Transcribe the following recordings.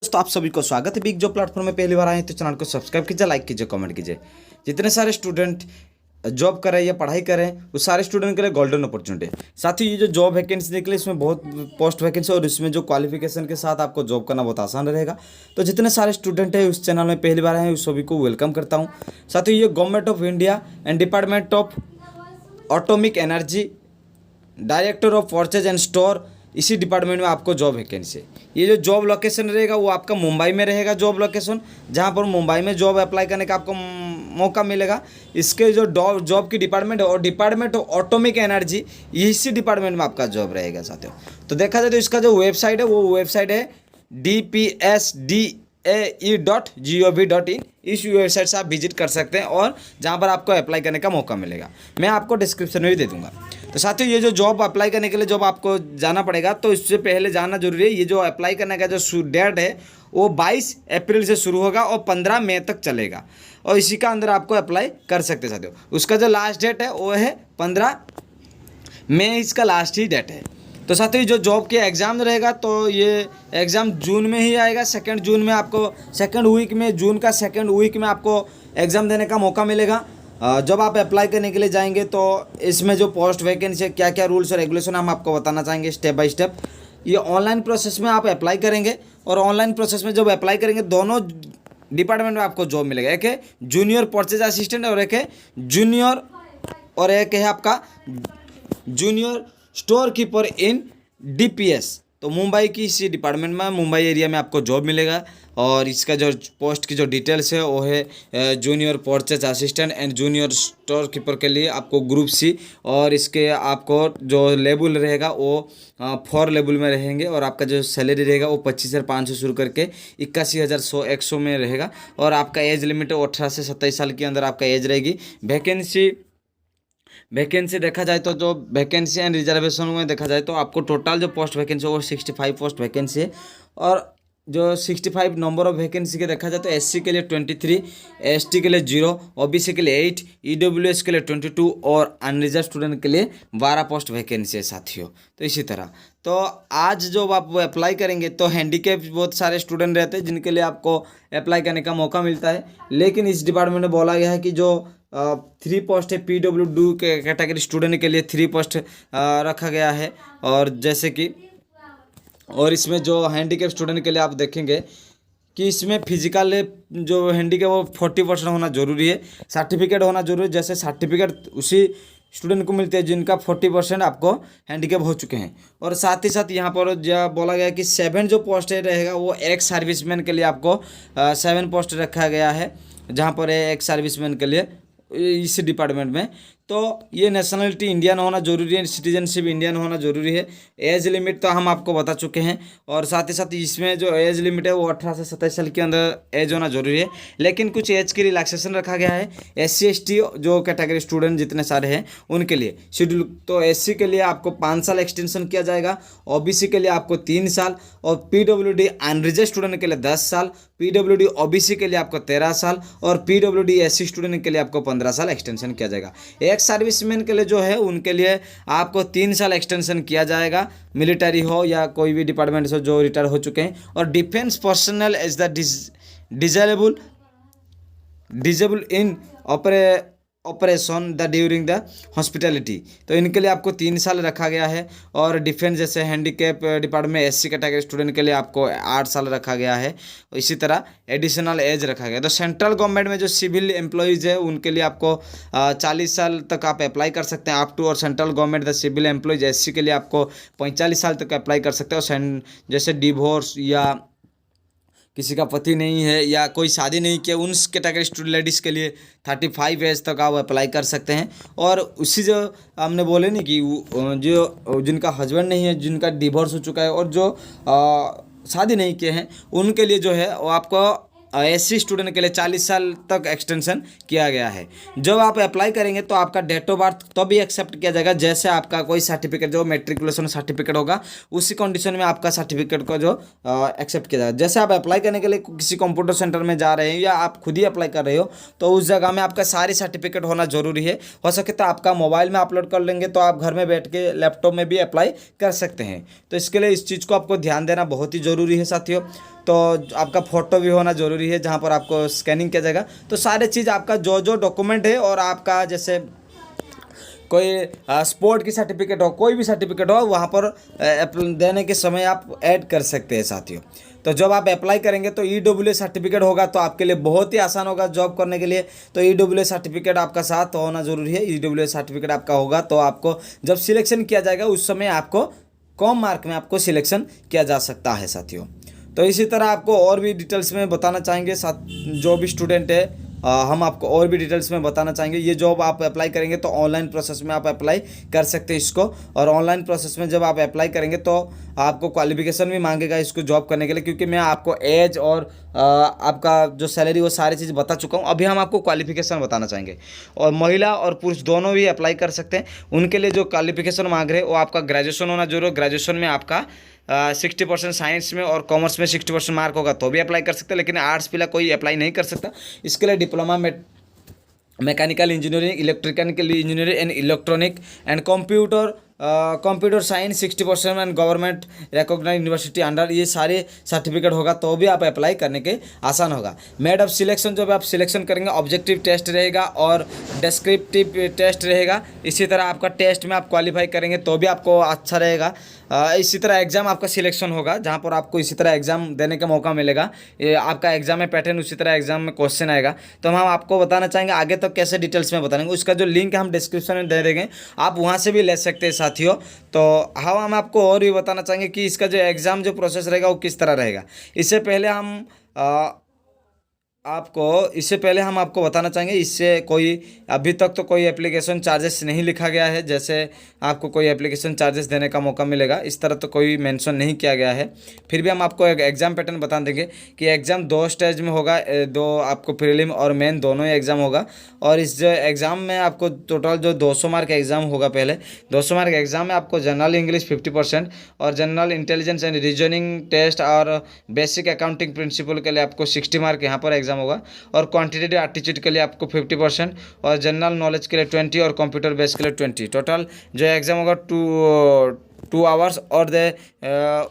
दोस्तों, आप सभी को स्वागत है बिग जॉब प्लेटफॉर्म में। पहली बार आए तो चैनल को सब्सक्राइब कीजिए, लाइक कीजिए, कमेंट कीजिए। जितने सारे स्टूडेंट जॉब कर रहे हैं या पढ़ाई कर रहे हैं उस सारे स्टूडेंट के लिए गोल्डन अपॉर्चुनिटी है। साथ ही ये जो जॉब वैकेंसी निकली इसमें बहुत पोस्ट वैकेंसी और इसमें जो क्वालिफिकेशन के साथ आपको जॉब करना बहुत आसान रहेगा। तो जितने सारे स्टूडेंट हैं उस चैनल में पहली बार आए हैं उस सभी को वेलकम करता हूँ। साथ ही ये government of India and department of atomic energy, director of purchase and store, इसी डिपार्टमेंट में आपको जॉब वैकेंसी है। ये जो जॉब लोकेशन रहेगा वो आपका मुंबई में रहेगा। जॉब लोकेशन जहाँ पर मुंबई में जॉब अप्लाई करने का आपको मौका मिलेगा। इसके जो जॉब की डिपार्टमेंट है और डिपार्टमेंट ऑफ ऑटोमिक एनर्जी, इसी डिपार्टमेंट में आपका जॉब रहेगा साथियों। तो देखा जाए तो इसका जो वेबसाइट है वो वेबसाइट है dpsdae.gov.in। इस वेबसाइट से आप विजिट कर सकते हैं और जहाँ पर आपको अप्लाई करने का मौका मिलेगा। मैं आपको डिस्क्रिप्शन में भी दे दूँगा। तो साथियों, ये जो जॉब अप्लाई करने के लिए जॉब आपको जाना पड़ेगा, तो इससे पहले जानना जरूरी है। ये जो अप्लाई करने का जो डेट है वो 22 अप्रैल से शुरू होगा और 15 मई तक चलेगा और इसी का अंदर आपको अप्लाई कर सकते हैं साथियों। उसका जो लास्ट डेट है वो है 15 मई, इसका लास्ट ही डेट है। तो साथियों, जो जॉब के एग्ज़ाम रहेगा तो ये एग्ज़ाम जून में ही आएगा। 2 जून में आपको जून का सेकेंड वीक में आपको एग्ज़ाम देने का मौका मिलेगा। जब आप अप्लाई करने के लिए जाएंगे तो इसमें जो पोस्ट वैकेंसी है, क्या क्या रूल्स और रेगुलेशन हम आपको बताना चाहेंगे स्टेप बाय स्टेप। ये ऑनलाइन प्रोसेस में आप अप्लाई करेंगे और ऑनलाइन प्रोसेस में जब अप्लाई करेंगे दोनों डिपार्टमेंट में आपको जॉब मिलेगा। एक है जूनियर परचेज असिस्टेंट और एक है आपका junior store keeper in DPS. तो मुंबई की इसी डिपार्टमेंट में, मुंबई एरिया में आपको जॉब मिलेगा। और इसका जो पोस्ट की जो डिटेल्स है वो है junior purchase assistant and junior store keeper के लिए आपको ग्रुप सी, और इसके आपको जो लेवल रहेगा वो 4 लेवल में रहेंगे और आपका जो सैलरी रहेगा वो 25,500 शुरू करके 81,100 में रहेगा। और आपका एज लिमिट 18 से 27 साल के अंदर आपका एज रहेगी। वैकेंसी देखा जाए तो जो वैकेंसी एंड रिजर्वेशन में देखा जाए तो आपको टोटल जो पोस्ट वैकेंसी है वो 65 पोस्ट वैकेंसी है। और जो 65 नंबर ऑफ वैकेंसी के देखा जाए तो एससी के लिए 23, एसटी के लिए 0, ओबीसी के लिए 8, ईडब्ल्यूएस के लिए 22 और अनरिजर्व स्टूडेंट के लिए 12 पोस्ट वैकेंसी है साथियों। तो इसी तरह तो आज जो आप अप्लाई करेंगे तो हैंडीकैप बहुत सारे स्टूडेंट रहते हैं जिनके लिए आपको अप्लाई करने का मौका मिलता है। लेकिन इस डिपार्टमेंट में बोला गया है कि जो 3 पोस्ट है पीडब्ल्यूडी कैटेगरी स्टूडेंट के लिए 3 पोस्ट रखा गया है। और जैसे कि और इसमें जो हैंडीकैप स्टूडेंट के लिए आप देखेंगे कि इसमें फिजिकल जो हैंडीकैप वो 40% होना जरूरी है। सर्टिफिकेट होना जरूरी है। जैसे सर्टिफिकेट उसी स्टूडेंट को मिलते हैं जिनका 40% आपको हैंडीकैप हो चुके हैं। और साथ ही साथ यहाँ पर जो बोला गया कि 7 जो पोस्ट रहेगा वो एक सर्विसमैन के लिए आपको 7 पोस्ट रखा गया है, जहाँ पर एक सर्विसमैन के लिए इस डिपार्टमेंट में। तो ये नेशनलिटी इंडियन होना जरूरी है, सिटीजनशिप इंडियन होना जरूरी है। एज लिमिट तो हम आपको बता चुके हैं। और साथ ही साथ इसमें जो एज लिमिट है वो 18 से 27 साल के अंदर एज होना जरूरी है। लेकिन कुछ एज की रिलैक्सेशन रखा गया है। SC ST जो कैटेगरी स्टूडेंट जितने सारे हैं उनके लिए शेड्यूल, तो SC के लिए आपको 5 साल एक्सटेंशन किया जाएगा, OBC के लिए आपको 3 साल और PWD अनरिजर्व स्टूडेंट के लिए 10 साल, PWD OBC के लिए आपको 13 साल और PWD SC स्टूडेंट के लिए आपको 15 साल एक्सटेंशन किया जाएगा। एक सर्विसमैन के लिए जो है उनके लिए आपको 3 साल एक्सटेंशन किया जाएगा, मिलिट्री हो या कोई भी डिपार्टमेंट से जो रिटायर हो चुके हैं। और defence personnel as the disable in operation the during the hospitality, तो इनके लिए आपको 3 साल रखा गया है। और डिफेंस जैसे हैंडीकैप डिपार्टमेंट में SC कैटेगरी स्टूडेंट के लिए आपको 8 साल रखा गया है। इसी तरह एडिशनल एज रखा गया। तो सेंट्रल गवर्नमेंट में जो सिविल एम्प्लॉयज़ है उनके लिए आपको 40 साल तक आप अप्लाई कर सकते हैं अप टू। और central government the civil employees SC के लिए आपको 45 साल तक अप्लाई कर सकते हैं। और जैसे डिवोर्स या किसी का पति नहीं है या कोई शादी नहीं किया उन कैटेगरी स्टूडेंट लेडीज़ के लिए 35 एज तक आप अप्लाई कर सकते हैं। और उसी जो हमने बोले नहीं कि जो जिनका हस्बैंड नहीं है, जिनका डिवोर्स हो चुका है और जो शादी नहीं किए हैं उनके लिए जो है वो आपको SC स्टूडेंट के लिए 40 साल तक एक्सटेंशन किया गया है। जब आप अप्लाई करेंगे तो आपका डेट ऑफ बर्थ तो भी एक्सेप्ट किया जाएगा, जैसे आपका कोई सर्टिफिकेट जो मेट्रिकुलेशन सर्टिफिकेट होगा उसी कंडीशन में आपका सर्टिफिकेट को जो एक्सेप्ट किया जाएगा। जैसे आप अप्लाई करने के लिए किसी कंप्यूटर सेंटर में जा रहे हैं या आप खुद ही अप्लाई कर रहे हो तो उस जगह में आपका सारी सर्टिफिकेट होना जरूरी है। हो सके तो आपका मोबाइल में अपलोड कर लेंगे तो आप घर में बैठ के लैपटॉप में भी अप्लाई कर सकते हैं। तो इसके लिए इस चीज़ को आपको ध्यान देना बहुत ही ज़रूरी है साथियों। तो आपका फ़ोटो भी होना ज़रूरी है जहाँ पर आपको स्कैनिंग किया जाएगा। तो सारे चीज़ आपका जो जो डॉक्यूमेंट है और आपका जैसे कोई स्पोर्ट की सर्टिफिकेट हो, कोई भी सर्टिफिकेट हो, वहाँ पर देने के समय आप ऐड कर सकते हैं साथियों। तो जब आप अप्लाई करेंगे तो EWS सर्टिफिकेट होगा तो आपके लिए बहुत ही आसान होगा जॉब करने के लिए। तो EWS सर्टिफिकेट आपका साथ होना ज़रूरी है। EWS सर्टिफिकेट आपका होगा तो आपको जब सिलेक्शन किया जाएगा उस समय आपको कम मार्क में आपको सिलेक्शन किया जा सकता है साथियों। तो इसी तरह आपको और भी डिटेल्स में बताना चाहेंगे साथ जो भी स्टूडेंट है, हम आपको और भी डिटेल्स में बताना चाहेंगे। ये जॉब आप अप्लाई करेंगे तो ऑनलाइन प्रोसेस में आप अप्लाई कर सकते हैं इसको। और ऑनलाइन प्रोसेस में जब आप अप्लाई करेंगे तो आपको क्वालिफिकेशन भी मांगेगा इसको जॉब करने के लिए, क्योंकि मैं आपको एज और आपका जो सैलरी वो सारी चीज़ बता चुका हूँ। अभी हम आपको क्वालिफिकेशन बताना चाहेंगे। और महिला और पुरुष दोनों भी अप्लाई कर सकते हैं। उनके लिए जो क्वालिफिकेशन मांग रहे हैं वो आपका ग्रेजुएशन होना जरूर। ग्रेजुएशन में आपका 60% साइंस में और कॉमर्स में 60% मार्क होगा तो भी अप्लाई कर सकते हैं, लेकिन आर्ट्स पीला कोई अप्लाई नहीं कर सकता। इसके लिए डिप्लोमा में mechanical engineering, electrical engineering and electronic and computer science 60% and government recognise university under, ये सारे सर्टिफिकेट होगा तो भी आप अप्लाई करने के आसान होगा। मेड ऑफ सिलेक्शन जब आप सिलेक्शन करेंगे ऑब्जेक्टिव टेस्ट रहेगा और डिस्क्रिप्टिव टेस्ट रहेगा। इसी तरह आपका टेस्ट में आप क्वालिफाई करेंगे तो भी आपको अच्छा रहेगा। इसी तरह एग्ज़ाम आपका सिलेक्शन होगा जहाँ पर आपको इसी तरह एग्ज़ाम देने का मौका मिलेगा। ये आपका एग्ज़ाम में पैटर्न उसी तरह एग्ज़ाम में क्वेश्चन आएगा। तो हम आपको बताना चाहेंगे आगे तक कैसे डिटेल्स में बताएंगे, उसका जो लिंक है हम डिस्क्रिप्शन में दे देंगे, आप वहाँ से भी ले सकते हैं साथियों। तो हम आपको और भी बताना चाहेंगे कि इसका जो एग्ज़ाम जो प्रोसेस रहेगा वो किस तरह रहेगा। इससे पहले हम आपको बताना चाहेंगे, इससे कोई अभी तक तो कोई एप्लीकेशन चार्जेस नहीं लिखा गया है, जैसे आपको कोई एप्लीकेशन चार्जेस देने का मौका मिलेगा इस तरह तो कोई मेंशन नहीं किया गया है। फिर भी हम आपको एक एग्ज़ाम पैटर्न बता देंगे कि एग्ज़ाम 2 स्टेज में होगा, 2 आपको प्रीलिम और मेन दोनों ही एग्ज़ाम होगा। और इस जो एग्ज़ाम में आपको टोटल जो 200 मार्क एग्ज़ाम होगा, पहले 200 मार्क एग्ज़ाम में आपको जनरल इंग्लिश 50% और general intelligence and reasoning test और बेसिक अकाउंटिंग प्रिंसिपल के लिए आपको 60 मार्क यहाँ पर एग्ज़ाम होगा। और क्वांटिटेटिव एप्टीट्यूड के लिए आपको 50% और जनरल नॉलेज के लिए 20 और कंप्यूटर बेस के लिए 20। टोटल जो एग्ज़ाम होगा 2 आवर्स और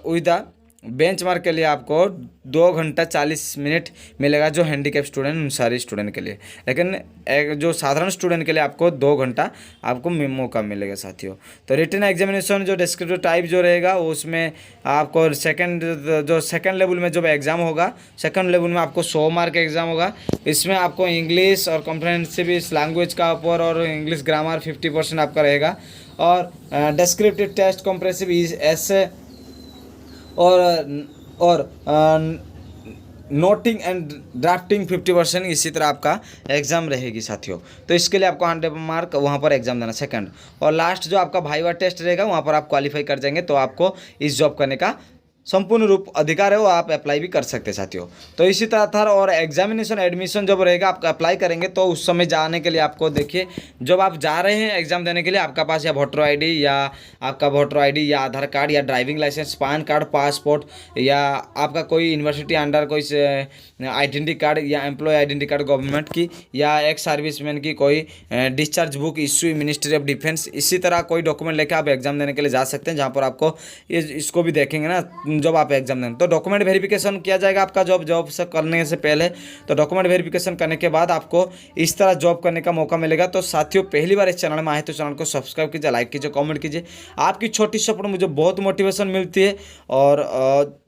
विद द बेंच मार्क के लिए आपको 2 घंटा 40 मिनट मिलेगा जो हैंडीकैप स्टूडेंट उन सारे स्टूडेंट के लिए। लेकिन जो साधारण स्टूडेंट के लिए आपको 2 घंटा आपको मौका मिलेगा साथियों। तो रिटन एग्जामिनेशन जो डिस्क्रिप्टिव टाइप जो रहेगा उसमें आपको सेकंड लेवल में जब एग्ज़ाम होगा, सेकंड लेवल में आपको 100 मार्क एग्ज़ाम होगा। इसमें आपको इंग्लिश और कॉम्प्रिहेंसिव लैंग्वेज का ऊपर और इंग्लिश ग्रामर 50% आपका रहेगा। और डिस्क्रिप्टिव टेस्ट कॉम्प्रिहेंसिव ऐसे और नोटिंग एंड ड्राफ्टिंग 50%, इसी तरह आपका एग्ज़ाम रहेगी साथियों। तो इसके लिए आपको 100 मार्क वहाँ पर एग्ज़ाम देना सेकंड। और लास्ट जो आपका वाइवा टेस्ट रहेगा वहाँ पर आप क्वालिफाई कर जाएंगे तो आपको इस जॉब करने का संपूर्ण रूप अधिकार है, वो आप अप्लाई भी कर सकते हैं साथियों। तो इसी तरह था। और एग्जामिनेशन एडमिशन जब रहेगा आप अप्लाई करेंगे तो उस समय जाने के लिए आपको देखिए, जब आप जा रहे हैं एग्ज़ाम देने के लिए आपका पास या वोटर आईडी या या आधार कार्ड या driving licence, PAN card, passport या आपका कोई यूनिवर्सिटी अंडर कोई आइडेंटिटी कार्ड या एम्प्लॉय आइडेंटिटी कार्ड गवर्नमेंट की या एक्स सर्विसमैन की कोई discharge book issue ministry of defence, इसी तरह कोई डॉक्यूमेंट लेकर आप एग्ज़ाम देने के लिए जा सकते हैं। जहाँ पर आपको इसको भी देखेंगे ना जब आप एग्जाम देंगे तो डॉक्यूमेंट वेरिफिकेशन किया जाएगा आपका जॉब से करने से पहले। तो डॉक्यूमेंट वेरिफिकेशन करने के बाद आपको इस तरह जॉब करने का मौका मिलेगा। तो साथियों पहली बार इस चैनल में आए तो चैनल को सब्सक्राइब कीजिए, लाइक कीजिए, कमेंट कीजिए। आपकी छोटी सपोर्ट मुझे बहुत मोटिवेशन मिलती है। और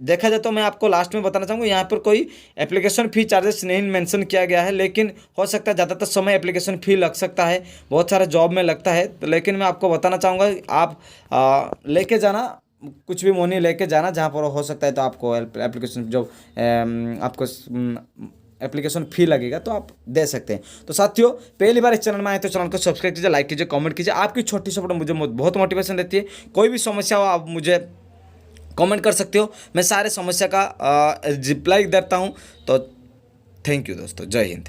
देखा जाए तो मैं आपको लास्ट में बताना चाहूँगा यहाँ पर कोई एप्लीकेशन फ़ी चार्जेस नहीं मेंशन किया गया है, लेकिन हो सकता है ज़्यादातर समय एप्लीकेशन फ़ी लग सकता है, बहुत सारे जॉब में लगता है। तो लेकिन मैं आपको बताना चाहूँगा आप लेके जाना, कुछ भी मनी लेके जाना, जहाँ पर हो सकता है तो आपको एप्लीकेशन जो आपको एप्लीकेशन फ़ी लगेगा तो आप दे सकते हैं। तो साथियों पहली बार इस चैनल में आए तो चैनल को सब्सक्राइब कीजिए, लाइक कीजिए, कमेंट कीजिए। आपकी छोटी सपोर्ट मुझे बहुत मोटिवेशन देती है। कोई भी समस्या हो आप मुझे कमेंट कर सकते हो, मैं सारे समस्या का रिप्लाई देता हूँ। तो थैंक यू दोस्तों, जय हिंद।